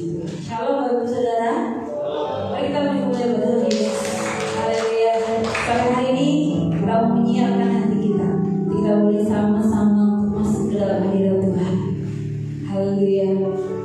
Shalom Bapak Saudara. Mari kita mulai berdoa. Haleluya. Pada hari ini kita menyiapkan hati kita. Kita boleh sama-sama masuk ke dalam hadirat Tuhan. Haleluya.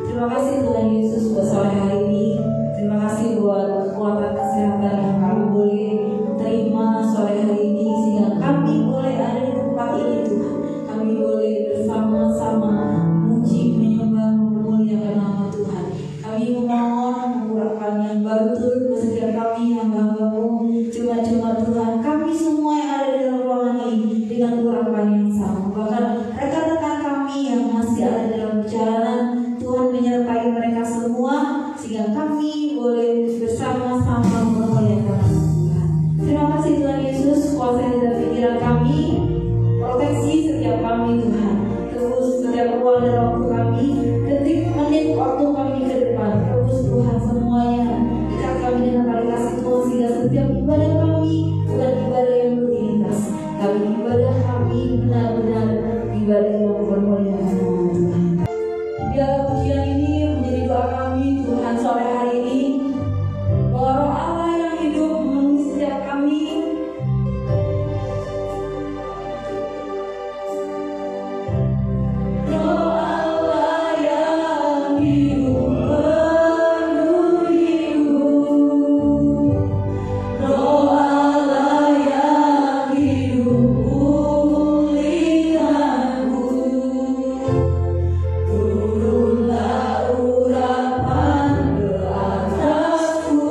Terima kasih Tuhan Yesus buat sore hari ini. Terima kasih buat kekuatan kesehatan yang kami boleh terima sore hari ini, sehingga kami boleh ada di tempat ini Tuhan. Kami boleh bersama-sama memuji, menyembah, memuliakan nama Tuhan. Kami memohon mengurapan yang baru turun ke setiap kami hamba-Hamba-Mu. Cuma Tuhan, kami semua yang ada di dalam ruangan ini dengan urapan yang sama. Bahkan rekan-rekan kami yang masih ada dalam perjalanan, Tuhan menyertai mereka semua, sehingga kami boleh bersama-sama memuliakan nama Tuhan. Terima kasih Tuhan Yesus, kuasai dalam pikiran kami, proteksi setiap kami Tuhan. Tebus setiap ruang dan waktu kami, detik menit waktu kami ke depan. Tebus Tuhan semuanya, ikat kami dengan tali kasih Tuhan, sehingga setiap ibadah kami bukan ibadah yang rutinitas, tapi ibadah kami benar-benar ibadah yang memuliakan nama Tuhan. Biarlah pujian ini menjadi doa kami Tuhan sore hari ini, bahwa Roh Allah yang hidup memenuhi setiap kami. Turunlah urapan ke atasku.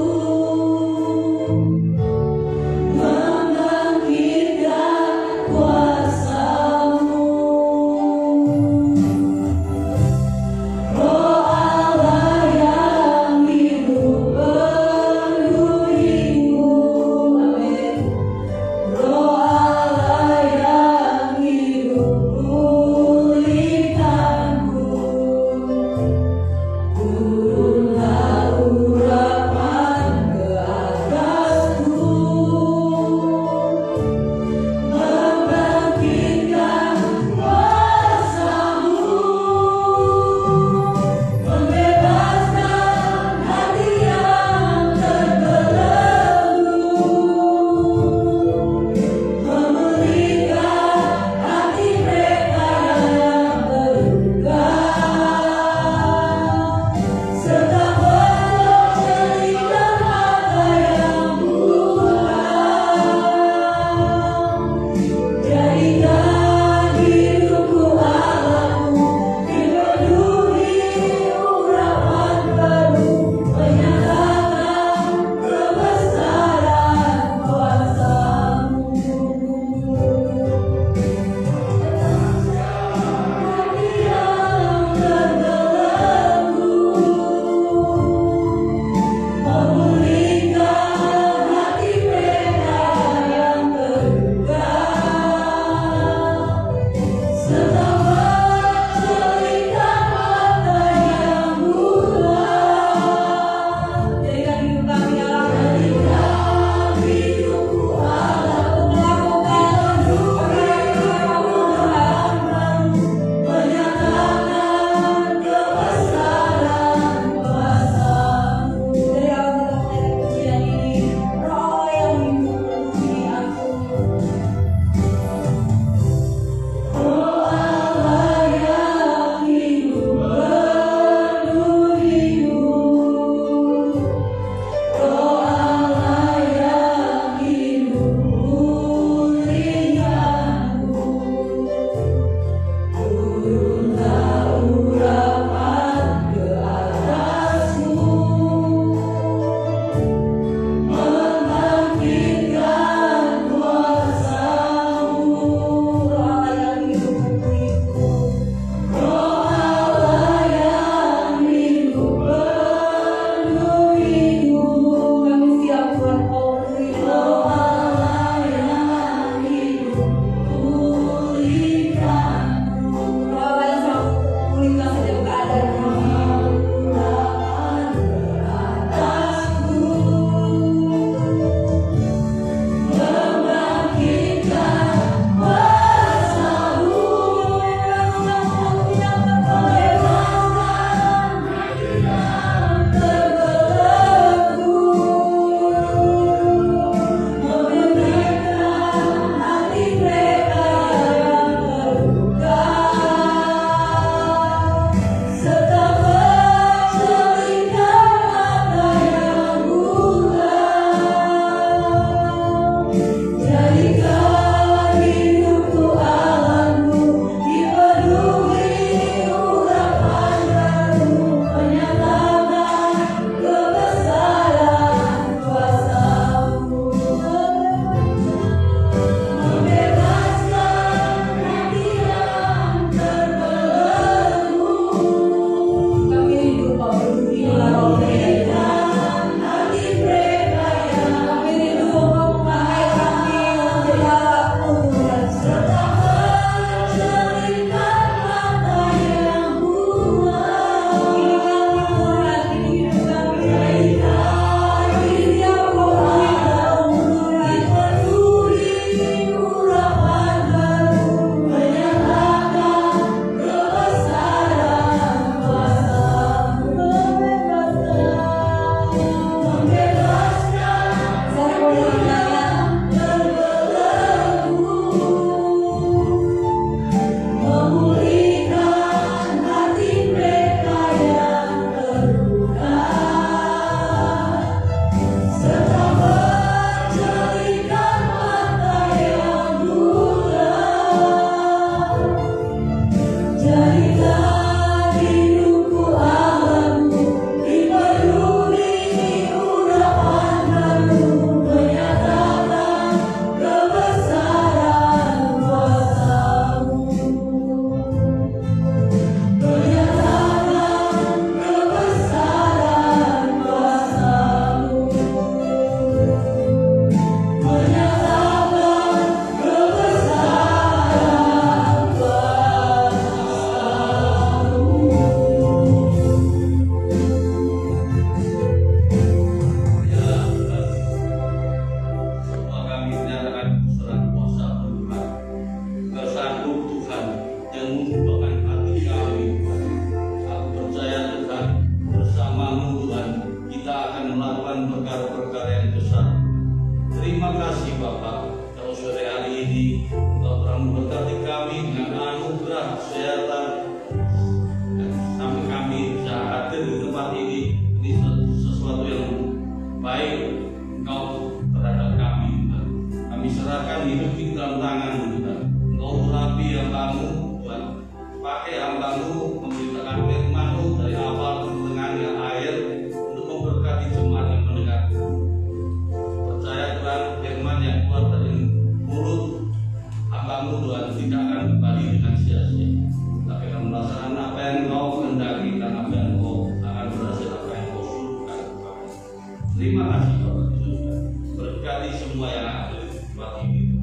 Terima kasih Bapak di surga. Berkati semua yang ada di tempat ini.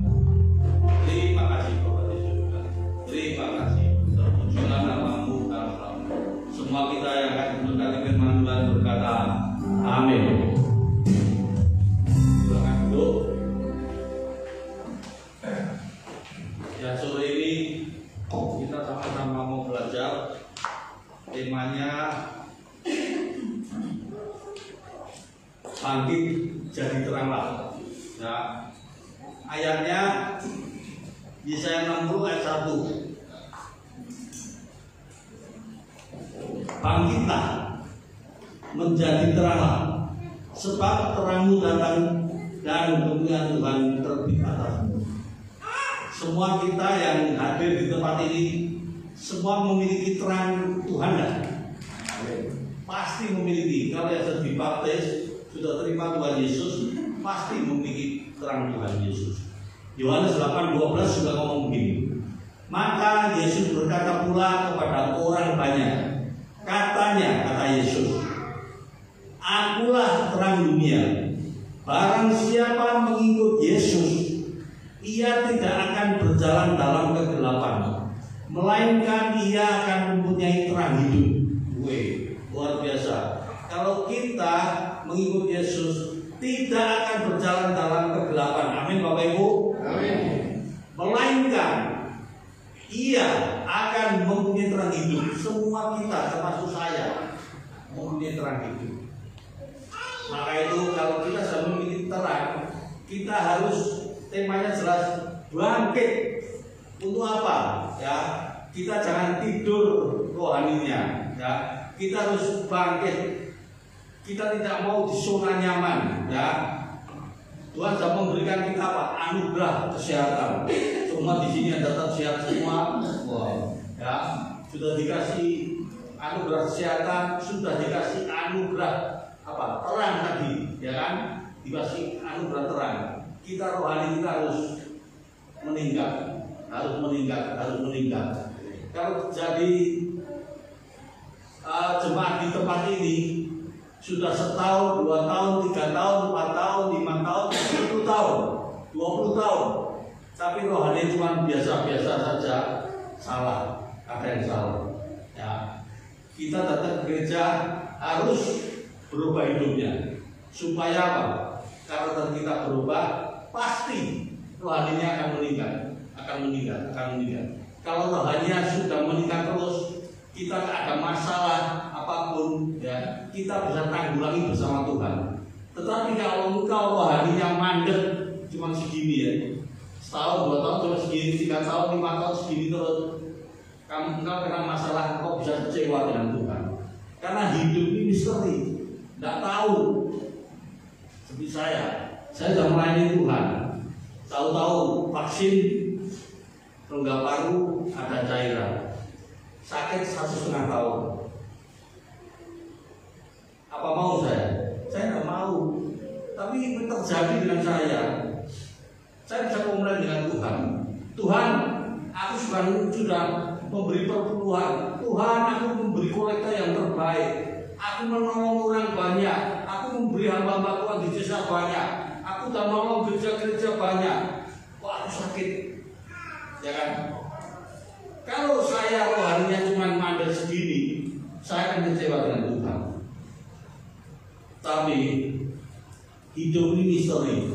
Terima kasih Bapak di surga. Terima kasih. Terpujilah nama-Mu kami. Semua kita yang akan berkati firman Tuhan berkata, amin. Silakan duduk. Ya, sore ini kita sama-sama mau belajar. Temanya bangkit jadi teranglah. Ya. Ayatnya Yesaya 60 ayat 1. Bangkitlah menjadi teranglah, sebab terangmu datang dan kemuliaan Tuhan terbit atasmu. Semua kita yang hadir di tempat ini semua memiliki terang Tuhan kan? Pasti memiliki. Kalau yang sudah dibaptis, sudah terima Tuhan Yesus, pasti memiliki terang Tuhan Yesus. Yohanes 8:12 sudah ngomong begini. Maka Yesus berkata pula kepada orang banyak, katanya, kata Yesus, akulah terang dunia. Barang siapa mengikut Yesus, ia tidak akan berjalan dalam kegelapan, melainkan ia akan mempunyai terang hidup. Wih, luar biasa. Kalau kita mengikut Yesus, tidak akan berjalan dalam kegelapan. Amin Bapak Ibu. Amin. Melainkan ia akan mempunyai terang hidup. Semua kita, termasuk saya, mempunyai terang hidup. Maka itu kalau kita sudah memiliki terang, kita harus, temanya jelas, bangkit. Untuk apa? Ya, kita jangan tidur rohaninya. Ya, kita harus bangkit. Kita tidak mau di zona nyaman. Ya, Tuhan sudah memberikan kita apa? Anugerah kesehatan. Semua di sini yang datang sehat semua. Wow. Ya, sudah dikasih anugerah kesehatan, sudah dikasih anugerah apa? Terang tadi, ya kan? Dikasih anugerah terang. Kita rohani kita harus meningkat, harus meningkat, harus meningkat. Kalau jadi jemaat di tempat ini sudah setahun, 2 tahun, 3 tahun, 4 tahun, 5 tahun, 10 tahun, 20 tahun, tapi rohani cuma biasa-biasa saja, salah, ada yang salah. Ya, kita datang ke gereja harus berubah hidupnya, supaya apa? Karakter kita berubah, pasti rohaninya akan meningkat, akan meningkat, akan meningkat. Kalau rohaninya sudah meningkat terus, kita tak ada masalah apapun, ya, kita bisa tanggulangi bersama Tuhan. Tetapi kalau engkau rohaninya mandek, cuma segini ya, setahun, 2 tahun cuma segini, 3 tahun, 5 tahun segini terus, engkau kena masalah, engkau bisa kecewa dengan Tuhan. Karena hidup ini misteri, tidak tahu. Seperti saya sudah melayani Tuhan, tahu-tahu vaksin rongga paru ada cairan, sakit 1,5 tahun. Apa mau saya? Saya nggak mau. Tapi itu terjadi dengan saya. Saya bisa komunikasi dengan Tuhan. Tuhan, aku sudah memberi perpuluhan. Tuhan, aku memberi kolektor yang terbaik. Aku menolong orang banyak. Aku memberi hamba-hamba Tuhan di desa banyak. Aku sudah menolong gereja-gereja banyak. Kok aku sakit? Ya kan? Kalau saya rohaninya cuma mandek segini, saya akan kecewa dengan Tuhan. Tapi hidup ini misteri,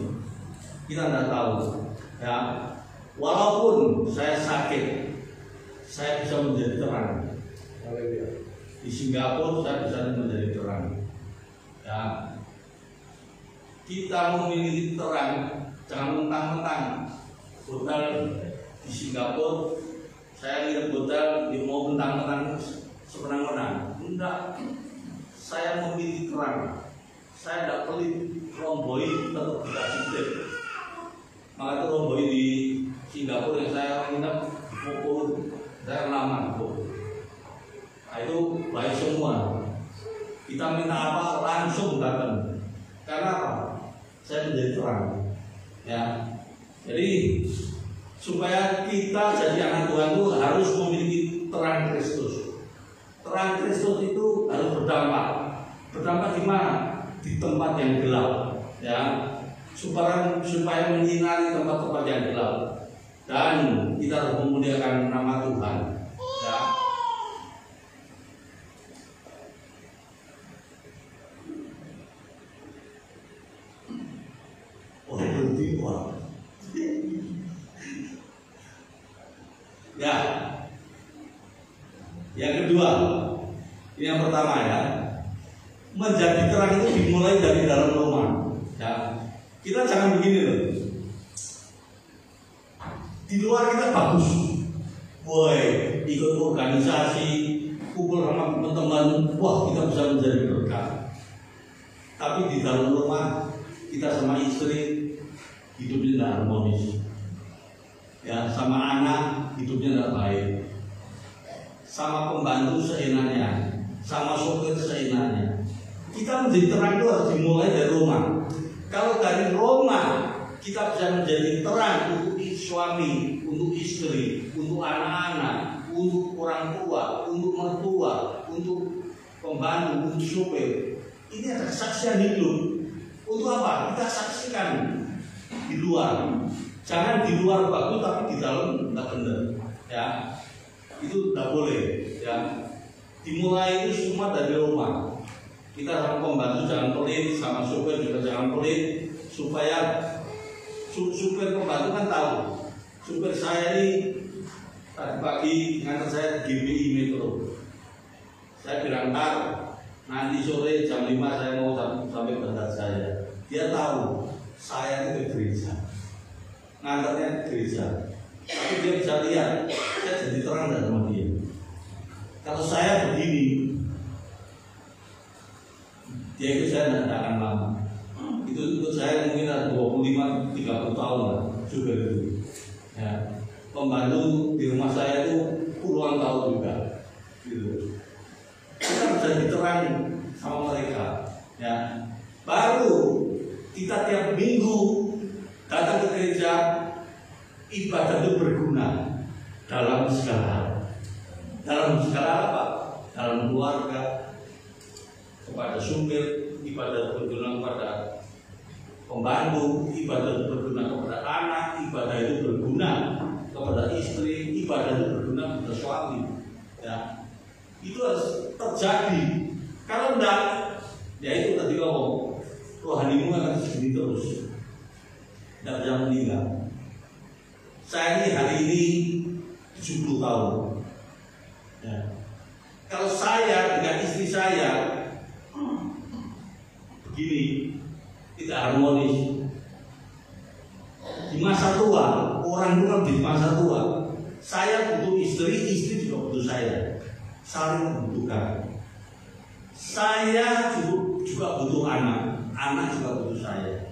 kita tidak tahu. Ya, walaupun saya sakit, saya bisa menjadi terang. Di Singapura saya bisa menjadi terang. Ya, kita memiliki terang, jangan mentang-mentang. Hotel di Singapura, saya lihat hotel di mau mentang-mentang semenang-menang. Enggak, saya memiliki terang. Saya tidak pelit, romboi tetap dikasih tip. Maka itu romboi di Singapura yang saya ingat di pukul, saya lama. Nah itu baik semua. Kita minta apa langsung datang. Karena apa? Saya menjadi terang. Ya, jadi supaya kita jadi anak Tuhan itu harus memiliki terang Kristus. Terang Kristus itu harus berdampak. Berdampak di mana? Di di tempat yang gelap, ya, supaya menyinari tempat-tempat yang gelap, dan kita harus memuliakan nama Tuhan, ya. Oh, berhenti, wah. Ya, yang kedua, ini yang pertama ya, menjadi terang itu dimulai dari dalam rumah. Ya, kita jangan begini loh. Di luar kita bagus, woi, ikut organisasi, kumpul sama teman-teman, wah kita bisa menjadi berkah. Tapi di dalam rumah kita sama istri hidupnya tidak harmonis. Ya, sama anak hidupnya tidak baik, sama pembantu seenaknya, sama sopir seenaknya. Kita menjadi terang itu harus dimulai dari rumah. Kalau dari rumah kita bisa menjadi terang untuk suami, untuk istri, untuk anak-anak, untuk orang tua, untuk mertua, untuk pembantu, untuk sopir. Ini ada kesaksian hidup. Untuk apa? Kita saksikan di luar. Jangan di luar bagus tapi di dalam tidak benar, ya. Itu tidak boleh, ya. Dimulai itu semua dari rumah. Kita sama pembantu jangan pelit, sama supir juga jangan pelit, supaya supir pembantu kan tahu. Supir saya ini tadi pagi ngantar saya di GBI Metro. Saya bilang nanti sore jam 5 saya mau sampai bandar saya. Dia tahu saya itu ke gereja. Ngantarnya ke gereja, tapi dia bisa lihat saya jadi terang dan sama dia. Kalau saya begini, dia itu saya tidak akan lama. Itu untuk saya mungkin ada 25-30 tahun lah juga itu. Ya, pembantu di rumah saya itu puluhan tahun juga. Gitu. Kita bisa diterang sama mereka. Ya, baru kita tiap minggu datang ke gereja, ibadah itu berguna dalam segala hal. Dalam segala apa? Dalam keluarga, kepada supir, ibadah berguna kepada pembantu, ibadah berguna kepada anak, ibadah itu berguna kepada istri, ibadah itu berguna kepada suami. Ya, itu harus terjadi. Kalau enggak, ya itu tadi ngomong, rohanimu akan segini terus. Tidak bisa meninggal. Saya ini hari ini 70 tahun. Ya. Kalau saya dengan istri saya begini, tidak harmonis. Di masa tua, orang itu kan di masa tua. Saya butuh istri, istri juga butuh saya. Saling membutuhkan. Saya juga butuh anak, anak juga butuh saya.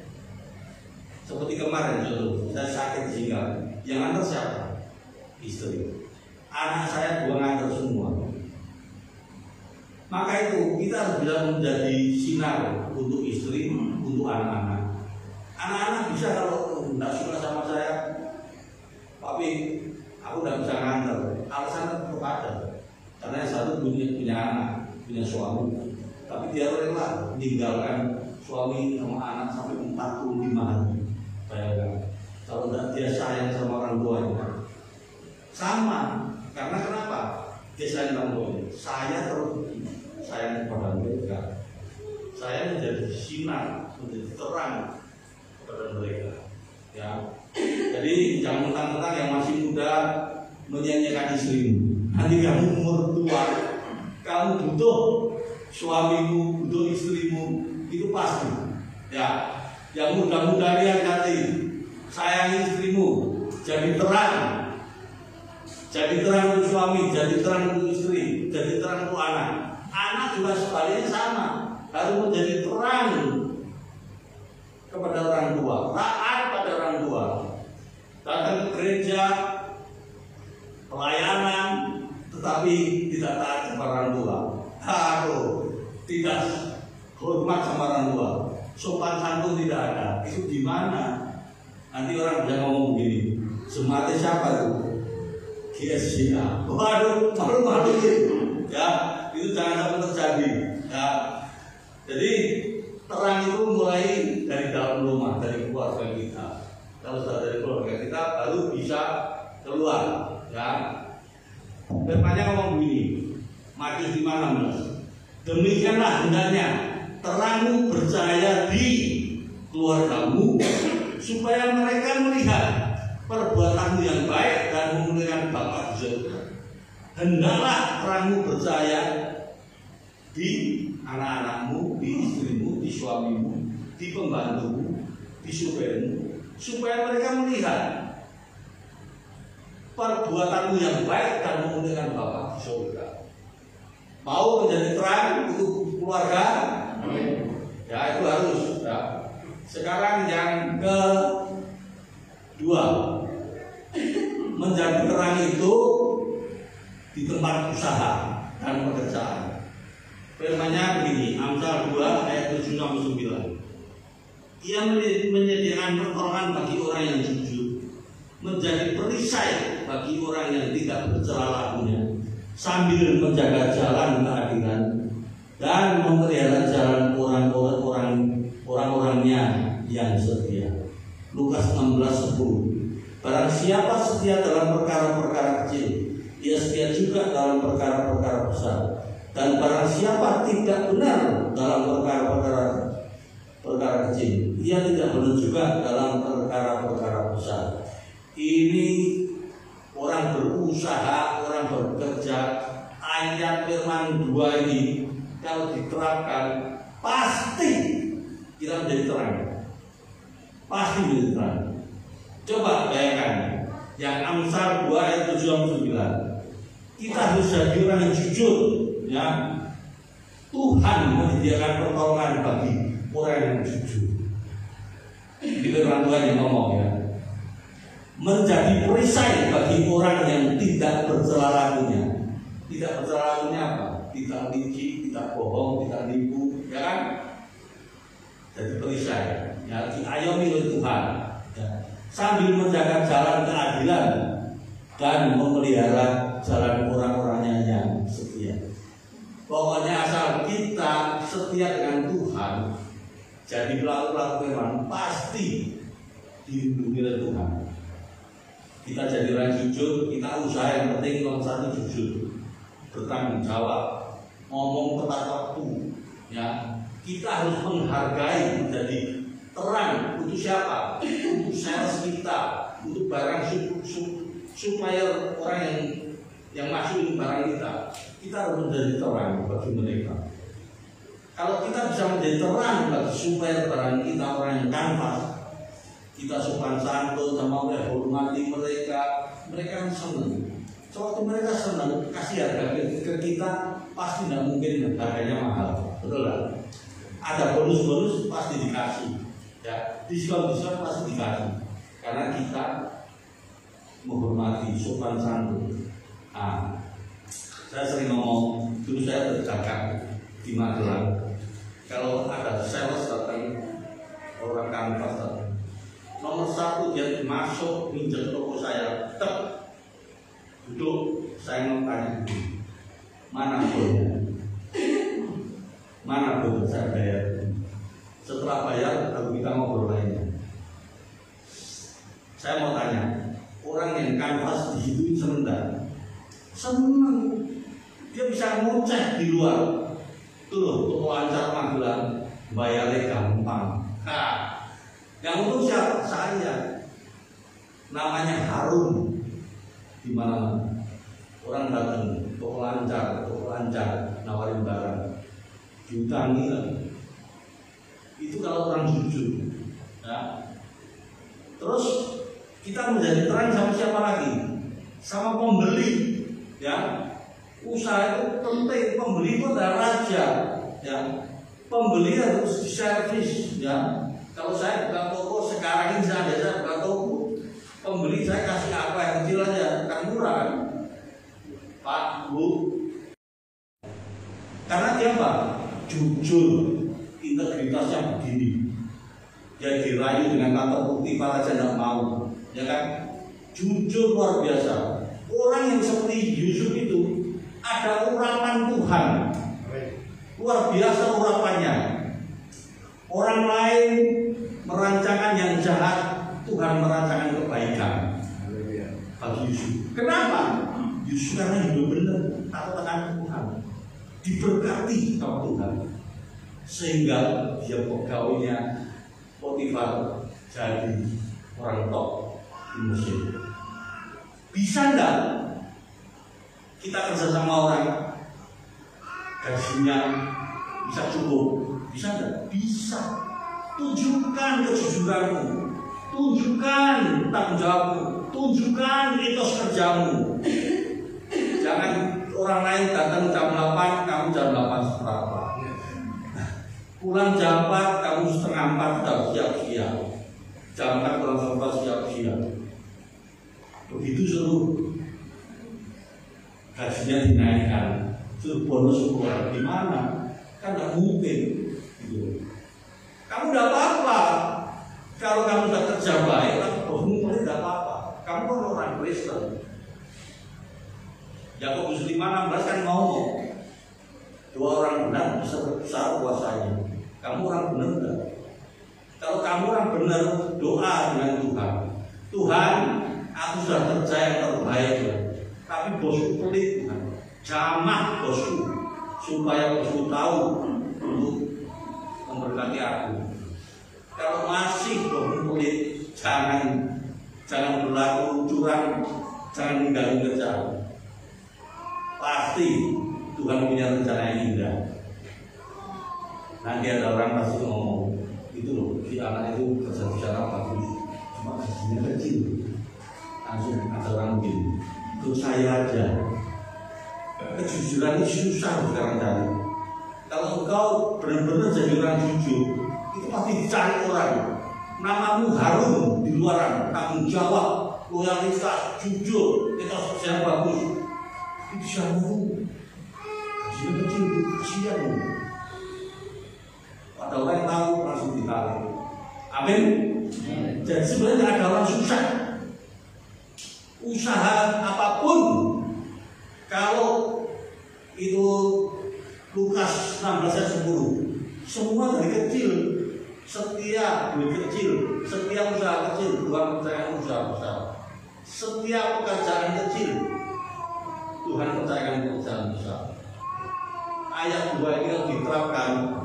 Seperti kemarin saya sakit sehingga yang antar siapa? Istri. Anak saya dua ngantar semua. Maka itu kita harus bisa menjadi sinar untuk istri, untuk anak-anak. Anak-anak bisa kalau tidak suka sama saya, tapi aku tidak bisa ngantar. Alasan tetap ada. Karena yang satu punya anak, punya suami, tapi dia rela meninggalkan suami sama anak sampai 45 hari. Bayangkan, kalau tidak dia sayang sama orang tuanya, sama. Karena kenapa? Dia sayang orang tuanya. Saya terus sayang kepada mereka. Saya menjadi sinar, menjadi terang kepada mereka. Ya, jadi jangan mentang-mentang yang masih muda menyanyikan istrimu. Nanti kamu umur tua, kamu butuh suamimu, butuh istrimu, itu pasti. Ya. Yang muda-muda lihat nanti, sayangi istrimu, jadi terang untuk suami, jadi terang untuk istri, jadi terang untuk anak. Anak juga sebaliknya sama, harus menjadi terang kepada orang tua, taat pada orang tua, datang ke gereja, pelayanan, tetapi tidak taat kepada orang tua, tidak hormat sama orang tua. Sopan santun tidak ada. Itu di mana? Nanti orang bisa ngomong begini, sematnya siapa itu? GSJA. Waduh, malu-malu gitu. Ya, itu jangan sampai terjadi. Ya, jadi Terang itu mulai dari dalam rumah, dari keluarga kita. Kalau sudah dari keluarga kita baru bisa keluar. Ya. Firman-Nya ngomong begini, Matius 5:16. Demikianlah hendaknya terangmu bercahaya di keluargamu, supaya mereka melihat perbuatanmu yang baik dan memuliakan Bapa di surga. Hendaklah terangmu bercahaya di anak-anakmu, di istrimu, di suamimu, di pembantumu, di supirmu, supaya mereka melihat perbuatanmu yang baik dan memuliakan Bapa di surga. Mau menjadi terang untuk keluarga? Ya, itu harus. Ya. Sekarang yang kedua, menjadi terang itu di tempat usaha dan pekerjaan. Firman-Nya begini, Amsal 2 ayat 7-9. Ia menyediakan pertolongan bagi orang yang jujur, menjadi perisai bagi orang yang tidak bercela lakunya, sambil menjaga jalan keadilan dan memelihara jalan orang-orangnya yang setia. Lukas 16:10. Barang siapa setia dalam perkara-perkara kecil, ia setia juga dalam perkara-perkara besar. Dan barang siapa tidak benar dalam perkara kecil, ia tidak benar juga dalam perkara-perkara besar. Ini orang berusaha, orang bekerja. Ayat firman 2 ini kalau diterapkan pasti kita menjadi terang. Pasti menjadi terang. Coba bayangkan yang Amsal 2 ayat 7-9. Kita harus jadi orang yang jujur, ya. Tuhan menyediakan pertolongan bagi orang yang jujur. Di firman Tuhan yang ngomong, ya. Menjadi perisai bagi orang yang tidak bercela lakunya. Tidak bercela lakunya apa? Tidak licik, tidak bohong, tidak nipu, ya kan? Jadi perisai, ya, diayomi oleh Tuhan, ya. Sambil menjaga jalan keadilan dan memelihara jalan orang-orangnya yang setia. Pokoknya asal kita setia dengan Tuhan, jadi pelaku-pelaku firman pasti dilindungi oleh Tuhan. Kita jadi orang jujur, kita usaha yang penting nomor 1 jujur, bertanggung jawab, ngomong tepat waktu, ya. Kita harus menghargai, menjadi terang untuk siapa? Untuk sales kita, untuk barang supaya orang yang masuk di barang kita harus menjadi terang bagi mereka. Kalau kita bisa menjadi terang bagi supaya barang kita orang yang kanvas, kita sopan santun sama mereka, hormati mereka kan senang. Sewaktu mereka senang, kasih harga ke kita, pasti tidak mungkin harganya mahal, betul lah. Ada bonus-bonus pasti dikasih, ya. Diskon-diskon pasti dikasih, karena kita menghormati, sopan santun. Nah, saya sering ngomong, dulu saya berdagang di Magelang. Kalau ada sales datang, orang kanvas datang, nomor 1 dia masuk minjem toko saya, duduk, saya mau tanya, mana bolnya? Mana boleh saya bayar? Setelah bayar, lalu kita ngobrol lainnya. Saya mau tanya, orang yang kanvas di situ senang, senang. Dia bisa ngoceh di luar. Tuh, toko Ancar Magelang, bayarnya gampang. Nah, yang untung siapa? Saya. Namanya Harun. Di mana-mana orang datang, toko lancar, nawarin barang, diutangi lagi. Itu kalau orang jujur, ya. Terus kita menjadi terang sama siapa lagi? Sama pembeli, ya. Usaha itu penting, pembeli itu adalah raja, ya. Pembeli harus diservis, ya. Kalau saya buka toko sekarang ini saya buka toko, pembeli saya kasih apa yang kecil aja, kan murah kan? Pak, Bu. Karena dia apa? Jujur, integritasnya begini. Dia dirayu dengan kata bukti para aja tidak mau, ya kan? Jujur luar biasa. Orang yang seperti Yusuf itu ada urapan Tuhan, luar biasa urapannya. Orang lain merancangkan yang jahat, Tuhan merancangkan kebaikan bagi Yusuf. Kenapa? Yusuf karena hidup benar, takut akan Tuhan, diberkati sama Tuhan, sehingga dia pegawainya Potifar jadi orang top di Mesir. Bisa enggak kita kerja sama orang, gajinya bisa cukup? Bisa enggak? Bisa. Tunjukkan kejujuranmu, tunjukkan tanggung jawabmu, tunjukkan etos kerjamu. Jangan orang lain datang jam 8, kamu jam 8:15. Pulang jam 4, kamu setengah 4 sudah siap-siap. Jam 4 pulang sampai siap-siap. Begitu suruh gajinya dinaikkan, suruh bonus keluar, gimana? Kan nggak mungkin. Gitu. Kamu nggak apa-apa. Kalau kamu sudah kerja baik, bosmu boleh nggak apa-apa. Kamu kan orang Kristen. Yakobus 5:16 kan ngomong, 2 orang benar besar kuasanya. Kamu orang benar enggak? Kalau kamu orang benar, doa dengan Tuhan. Tuhan, aku sudah kerja yang terbaik, tapi bosku pelit, jamah bosku, supaya bosku tahu untuk memberkati aku. Kalau masih bosku pelit, jangan berlaku curang, jangan ninggalin kerjaan. Pasti Tuhan punya rencana yang indah. Nanti ada orang pasti ngomong, itu loh, si anak itu kerja di sana bagus, cuma gajinya kecil. Langsung ada orang begini, itu saya aja. Kejujuran itu susah sekarang cari. Kalau engkau benar-benar jadi orang jujur, itu pasti dicari orang. Namamu harum di luaran, tanggung jawab, loyalitas, jujur, etos kerja bagus. Itu siapa itu? Gajinya kecil, kasihan. Ada orang yang tahu langsung ditarik. Amin. Jadi sebenarnya ada orang susah. Usaha apapun, kalau itu Lukas 16:10, semua dari kecil, setiap duit kecil, setiap usaha kecil, Tuhan percayakan usaha besar. Setiap pekerjaan kecil, Tuhan percayakan pekerjaan besar. Ayat 2 ini harus diterapkan.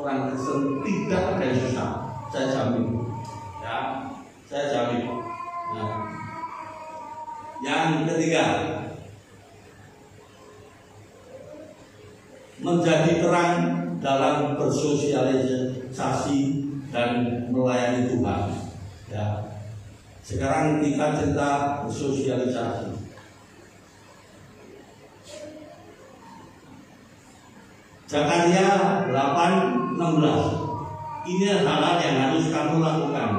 Orang Kristen tidak ada yang susah, saya jamin. Ya, saya jamin. Ya. Yang ketiga, menjadi terang dalam bersosialisasi dan melayani Tuhan. Ya. Sekarang kita cerita bersosialisasi. Zakaria 8:16. Ini hal-hal yang harus kamu lakukan.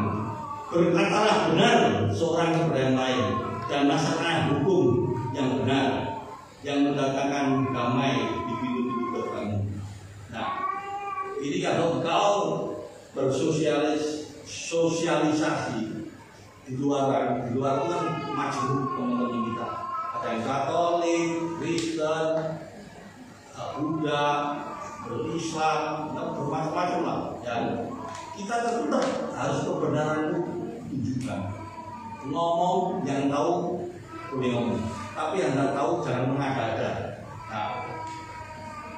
Berkatalah benar seorang kepada yang lain, dan masalah hukum yang benar, yang mendatangkan damai di pintu-pintu kamu. Nah, ini kalau kau bersosialisasi di luar itu kan maju teman-teman kita. Ada yang Katolik, Kristen, Buddha, berislam, bermacam-macam lah. Ya, kita tetap harus kebenaran itu tunjukkan. Ngomong yang tahu boleh ngomong, tapi yang tidak tahu jangan mengada-ada. Nah,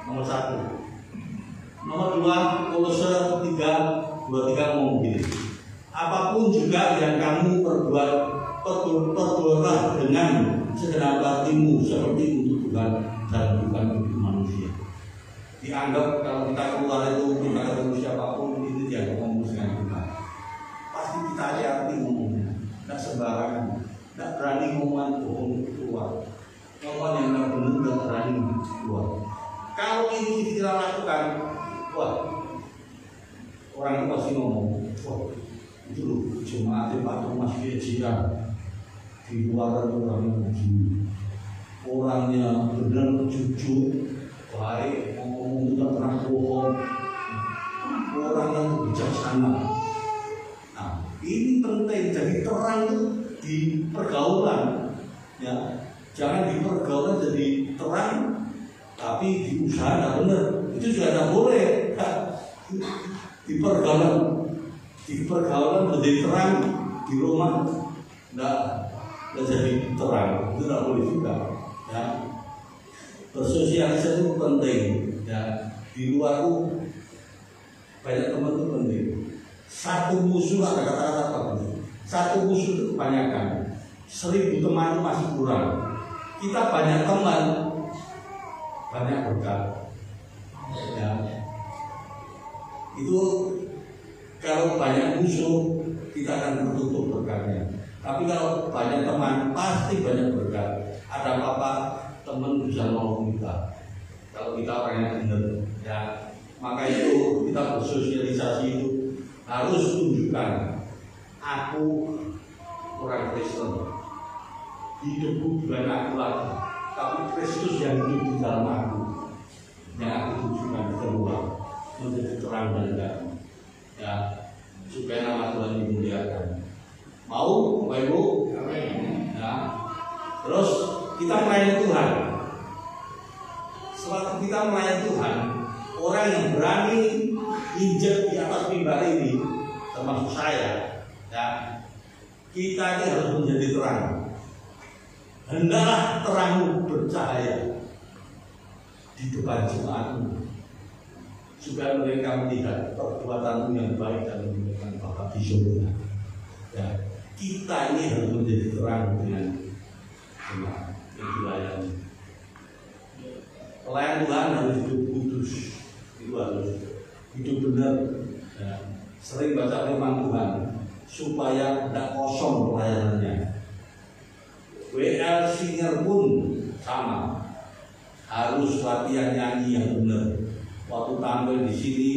nomor 1. Nomor 2, Kolose 3:23 ngomong begini. Apapun juga yang kamu perbuatlah dengan segenap hatimu seperti untuk Tuhan dan bukan untuk manusia. Dianggap kalau kita keluar itu kita ketemu siapapun itu dianggap ngomong dengan Tuhan. Pasti kita hati-hati ngomongnya, tidak sembarangan, tidak berani ngomongan bohong keluar. Ngomong yang tidak benar tidak berani keluar. Kalau ini kita lakukan, wah, orang itu pasti ngomong, wah, itu loh jemaat Pak Thomas Fijian di luar orangnya begini, orangnya benar jujur, baik, ngomong tidak pernah bohong, orang yang bijaksana. Nah, ini penting. Jadi terang itu di pergaulan, ya, jangan di pergaulan jadi terang, tapi di usaha tidak benar. Itu juga tidak boleh. di pergaulan menjadi terang, di rumah enggak jadi terang, itu tidak boleh juga. Ya. Bersosialisasi itu penting. Ya. Di luar itu banyak teman itu penting. Satu musuh, ada kata-kata apa? Satu musuh itu kebanyakan. 1000 teman itu masih kurang. Kita banyak teman, banyak berkat. Ya. Itu kalau banyak musuh, kita akan tertutup berkatnya. Tapi kalau banyak teman, pasti banyak berkat. Ada apa-apa, teman bisa nolong kita. Kalau kita orang yang benar, ya. Maka itu kita bersosialisasi itu harus tunjukkan aku orang Kristen. Hidupku bukan aku lagi, tapi Kristus yang hidup di dalam aku, yang aku tunjukkan keluar menjadi terang dan terang. Ya, supaya nama Tuhan dimuliakan. Mau, Bapak Ibu? Ya. Terus kita melayani Tuhan. Sewaktu kita melayani Tuhan, orang yang berani injek di atas mimbar ini, termasuk saya, ya, kita ini harus menjadi terang. Hendaklah terangmu bercahaya di depan jemaatmu, supaya mereka melihat perbuatanmu yang baik dan memuliakan Bapa di surga. Ya, kita ini harus menjadi terang dengan jemaat yang dilayani. Pelayan Tuhan harus hidup kudus, itu harus hidup benar. Ya. Sering baca firman Tuhan supaya tidak kosong pelayanannya. WL singer pun sama, harus latihan nyanyi yang benar. Waktu tampil di sini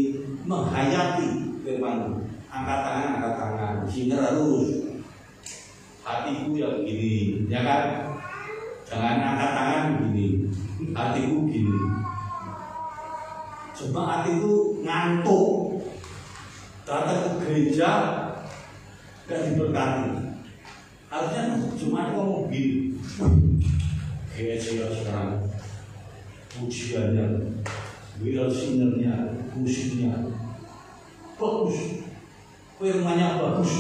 menghayati firman, angkat tangan, singer harus hatiku yang begini, ya kan? Jangan angkat tangan begini, hatiku gini. Jemaat itu ngantuk, datang ke gereja gak diberkati. Harusnya Jumat ngomong gini, kayak saya sekarang pujiannya, wiral singernya, musiknya bagus, firmannya bagus,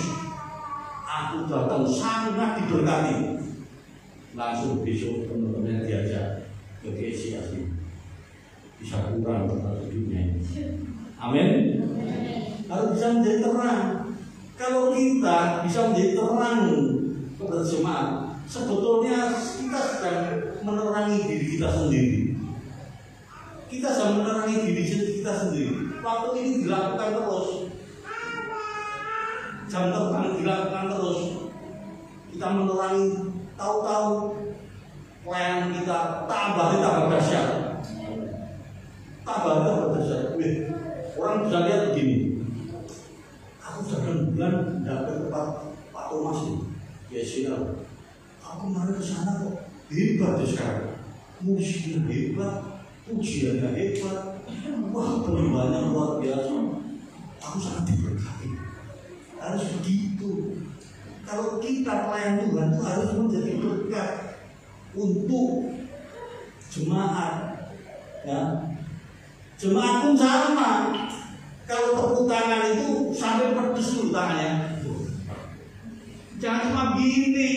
aku datang sangat diberkati. Langsung besok teman-teman diajak ke GC asli, bisa kurang tentang hidupnya. Amin. Harus bisa menjadi terang. Kalau kita bisa menjadi terang kepada jemaat, sebetulnya kita sedang menerangi diri kita sendiri. Kita sedang menerangi diri kita sendiri. Waktu ini dilakukan terus, jam terbang dilakukan terus. Kita menerangi, tahu-tahu pelayanan kita tambah dahsyat. Tambah dahsyat. Orang bisa lihat begini. Aku sedang bulan datang ke Pak Thomas ini. Ya siapa? Aku kemarin ke sana kok hebat ya sekarang. Musiknya hebat, pujiannya hebat. Wah, penyembahannya luar biasa. Aku sangat diberkati. Harus begitu. Kalau kita pelayan Tuhan itu harus menjadi berkat untuk jemaat. Ya. Jemaat pun sama. Kalau tepuk tangan itu sampai pedes dulu tangannya. Jangan cuma gini.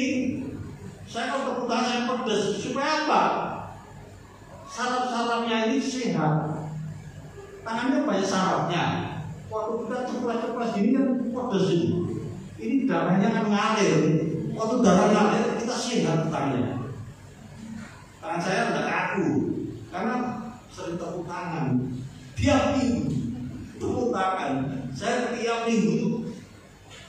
Saya kalau tepuk tangan saya pedes. Supaya apa? Saraf-sarafnya ini sehat. Tangannya banyak sarafnya. Waktu kita ceplas-ceplas gini kan pedes ini. Ini darahnya kan ngalir. Waktu darah ngalir kita sehat tangannya. Tangan saya udah kaku karena sering tepuk tangan. Tiap minggu tepuk tangan. Saya tiap minggu itu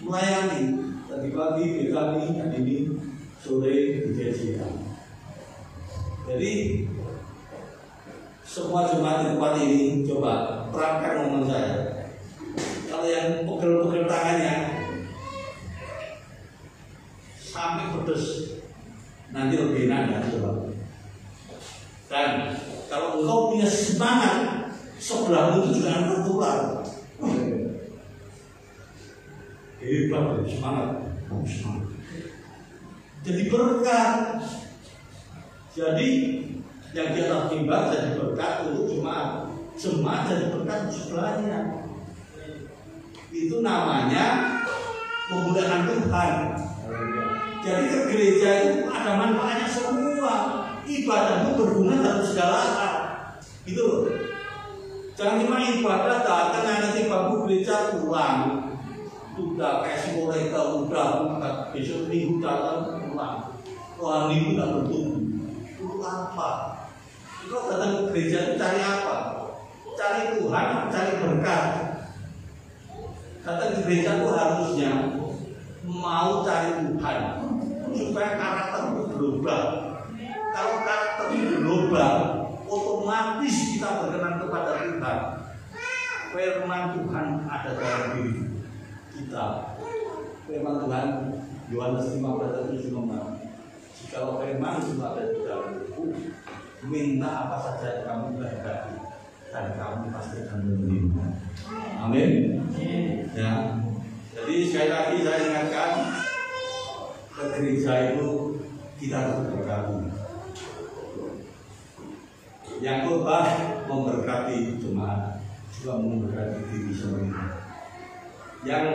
melayani. Tadi pagi kami dan ini sore di GCA. Jadi semua jemaat di tempat ini coba terapkan omongan saya. Kalau yang pegel-pegel tangannya sampai pedes, nanti lebih enak ya coba. Dan kalau engkau punya semangat, sebelahmu itu juga akan tertular. Hebat, semangat. Jadi berkat. Jadi yang di atas mimbar jadi berkat untuk jemaat. Jemaat jadi berkat untuk sebelahnya. Itu namanya penggunaan Tuhan. Jadi ke gereja itu ada manfaatnya semua. Ibadahmu berguna dalam segala hal. Gitu loh. Jangan cuma ibadah datang nanti bangku gereja pulang. Udah kasih mereka udah besok minggu datang pulang. Rohani itu tidak bertumbuh. Itu apa? Kau datang ke gereja itu cari apa? Cari Tuhan, cari berkat. Datang ke gereja itu harusnya mau cari Tuhan supaya karakter itu berubah. Kalau karakter itu berubah, otomatis kita berkenan kepada Tuhan. Firman Tuhan ada dalam diri kita. Firman Tuhan Yohanes 15:7. Jikalau firman itu ada di dalammu, minta apa saja kamu kehendaki dan kamu pasti akan menerima. Amin. Ya. Jadi sekali lagi saya ingatkan, ke gereja itu kita harus berkati. Yang khotbah memberkati jemaat, juga memberkati diri sendiri. Yang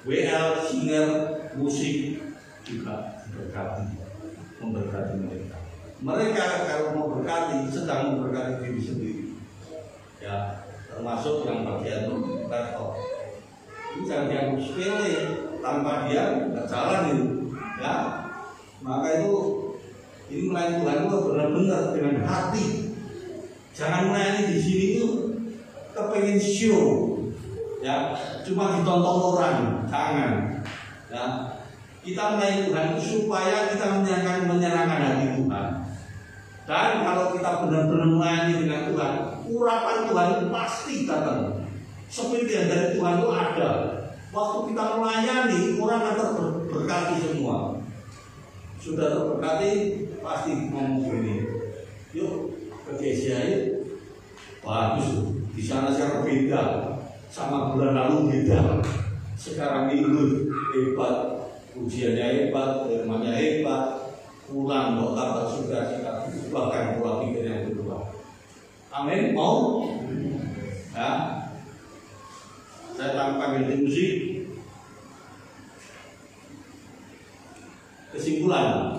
WL singer musik juga berkati, memberkati mereka. Mereka kalau mau berkati sedang memberkati diri sendiri. Ya, termasuk yang bagian laptop. Ini jangan dianggap sepele, tanpa dia nggak jalan itu. Ya, maka itu ini melayani Tuhan itu benar-benar dengan hati. Jangan melayani di sini itu kepengen show, ya, cuma ditonton orang, jangan. Ya, kita melayani Tuhan itu supaya kita menyenangkan hati Tuhan. Dan kalau kita benar-benar melayani dengan Tuhan, urapan Tuhan itu pasti datang. Seperti yang dari Tuhan itu ada. Waktu kita melayani, orang akan terberkati semua. Sudah terberkati, pasti ngomong gini, yuk ke GCA yuk. Bagus, di sana sekarang beda, sama bulan lalu beda. Sekarang minggu hebat, ujiannya hebat, firmannya hebat, pulang kok kabar sudah kita bahkan pola pikir yang berubah. Amin, mau? Ya. Saya panggil di musik. Kesimpulan,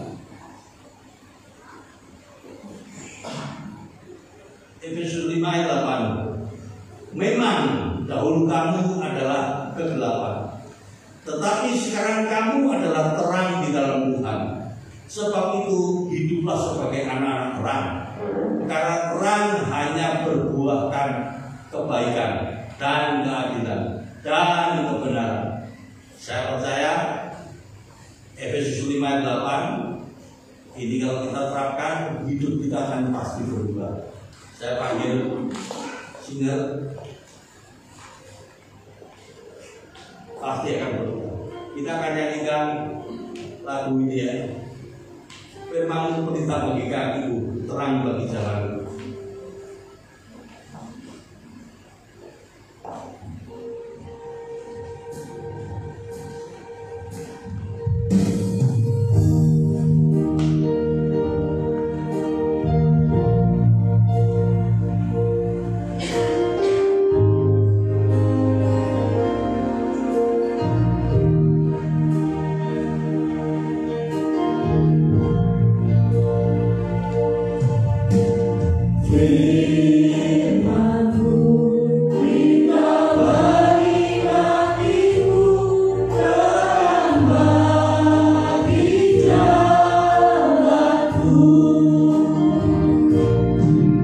Efesus 5 ayat 8. Memang dahulu kamu adalah kegelapan, tetapi sekarang kamu adalah terang di dalam Tuhan. Sebab itu hiduplah sebagai anak-anak terang, karena terang hanya berbuahkan kebaikan dan keadilan dan kebenaran. Saya percaya Efesus 5 ayat 8 ini kalau kita terapkan, hidup kita akan pasti berubah. Saya panggil singer, pasti akan berubah. Kita akan nyanyikan lagu ini ya. Firman perintah bagi kakiku, terang bagi jalanku. Firman